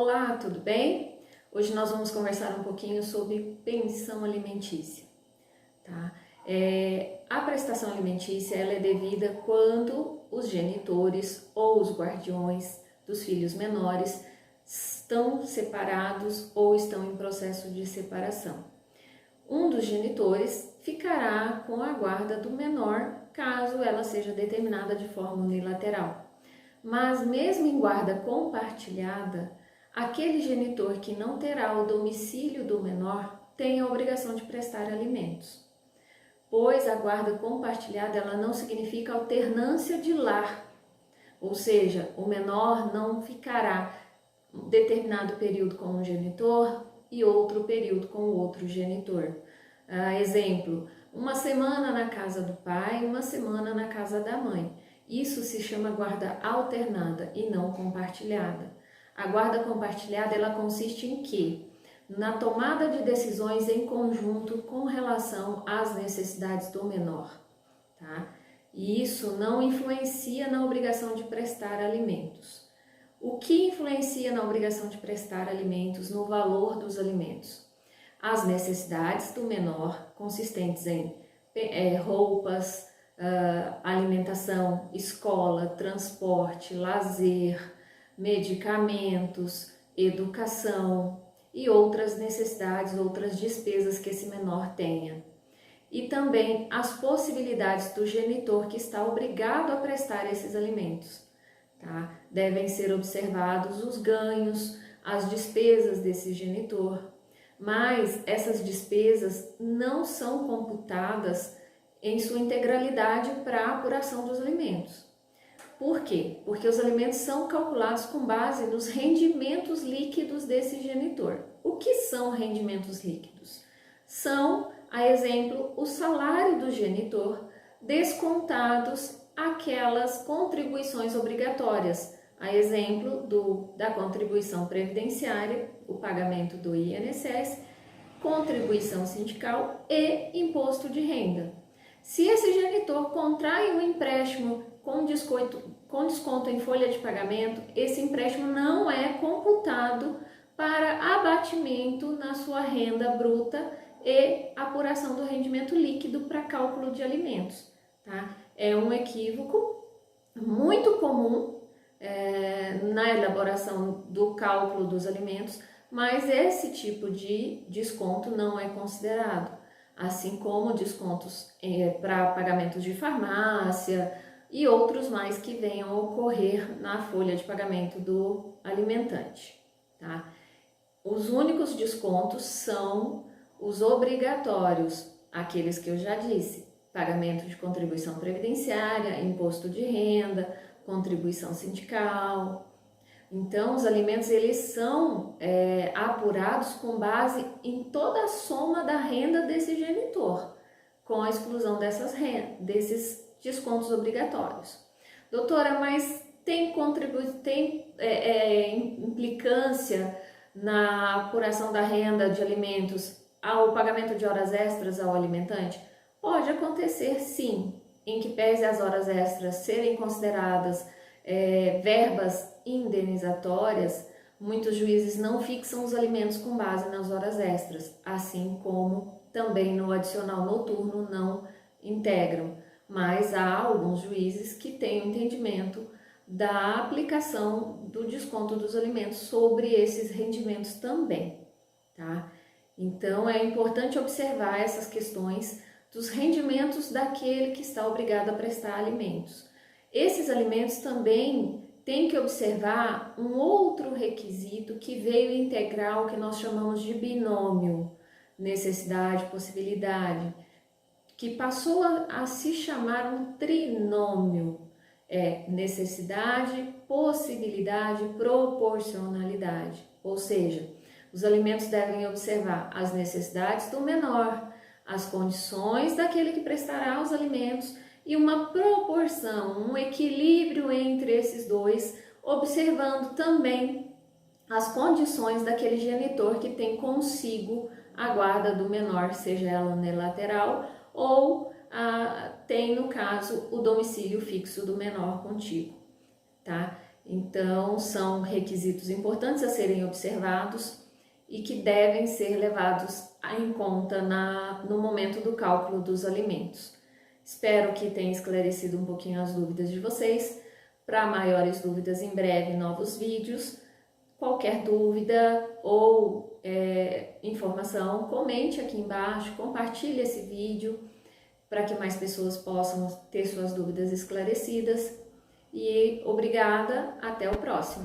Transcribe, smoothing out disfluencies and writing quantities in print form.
Olá, tudo bem? Hoje nós vamos conversar um pouquinho sobre pensão alimentícia, tá? A prestação alimentícia ela é devida quando os genitores ou os guardiões dos filhos menores estão separados ou estão em processo de separação. Um dos genitores ficará com a guarda do menor caso ela seja determinada de forma unilateral. Mas mesmo em guarda compartilhada, aquele genitor que não terá o domicílio do menor tem a obrigação de prestar alimentos, pois a guarda compartilhada ela não significa alternância de lar, ou seja, o menor não ficará um determinado período com um genitor e outro período com o outro genitor. Exemplo, uma semana na casa do pai, uma semana na casa da mãe. Isso se chama guarda alternada e não compartilhada. A guarda compartilhada ela consiste em quê? Na tomada de decisões em conjunto com relação às necessidades do menor, tá? E isso não influencia na obrigação de prestar alimentos. O que influencia na obrigação de prestar alimentos, no valor dos alimentos? As necessidades do menor, consistentes em roupas, alimentação, escola, transporte, lazer, medicamentos, educação e outras necessidades, outras despesas que esse menor tenha. E também as possibilidades do genitor que está obrigado a prestar esses alimentos. Tá? Devem ser observados os ganhos, as despesas desse genitor, mas essas despesas não são computadas em sua integralidade para a apuração dos alimentos. Por quê? Porque os alimentos são calculados com base nos rendimentos líquidos desse genitor. O que são rendimentos líquidos? São, a exemplo, o salário do genitor descontados aquelas contribuições obrigatórias, a exemplo da contribuição previdenciária, o pagamento do INSS, contribuição sindical e imposto de renda. Se esse genitor contrai um empréstimo com desconto em folha de pagamento, esse empréstimo não é computado para abatimento na sua renda bruta e apuração do rendimento líquido para cálculo de alimentos, tá? É um equívoco muito comum na elaboração do cálculo dos alimentos, mas esse tipo de desconto não é considerado, assim como descontos para pagamentos de farmácia e outros mais que venham a ocorrer na folha de pagamento do alimentante, tá? Os únicos descontos são os obrigatórios, aqueles que eu já disse: pagamento de contribuição previdenciária, imposto de renda, contribuição sindical. Então, os alimentos eles são apurados com base em toda a soma da renda desse genitor, com a exclusão desses descontos obrigatórios. Doutora, mas tem implicância na apuração da renda de alimentos ao pagamento de horas extras ao alimentante? Pode acontecer sim, em que pese as horas extras serem consideradas verbas indenizatórias, muitos juízes não fixam os alimentos com base nas horas extras, assim como também no adicional noturno não integram, mas há alguns juízes que têm o entendimento da aplicação do desconto dos alimentos sobre esses rendimentos também, tá? Então é importante observar essas questões dos rendimentos daquele que está obrigado a prestar alimentos. Esses alimentos também têm que observar um outro requisito que veio integrar o que nós chamamos de binômio, necessidade, possibilidade, que passou a se chamar um trinômio, necessidade, possibilidade, proporcionalidade, ou seja, os alimentos devem observar as necessidades do menor, as condições daquele que prestará os alimentos e uma proporção, um equilíbrio entre esses dois, observando também as condições daquele genitor que tem consigo a guarda do menor, seja ela unilateral ou tem, no caso, o domicílio fixo do menor contigo, tá? Então, são requisitos importantes a serem observados e que devem ser levados em conta no momento do cálculo dos alimentos. Espero que tenha esclarecido um pouquinho as dúvidas de vocês. Para maiores dúvidas, em breve, novos vídeos. Qualquer dúvida ou informação, comente aqui embaixo, compartilhe esse vídeo para que mais pessoas possam ter suas dúvidas esclarecidas. E obrigada, até o próximo!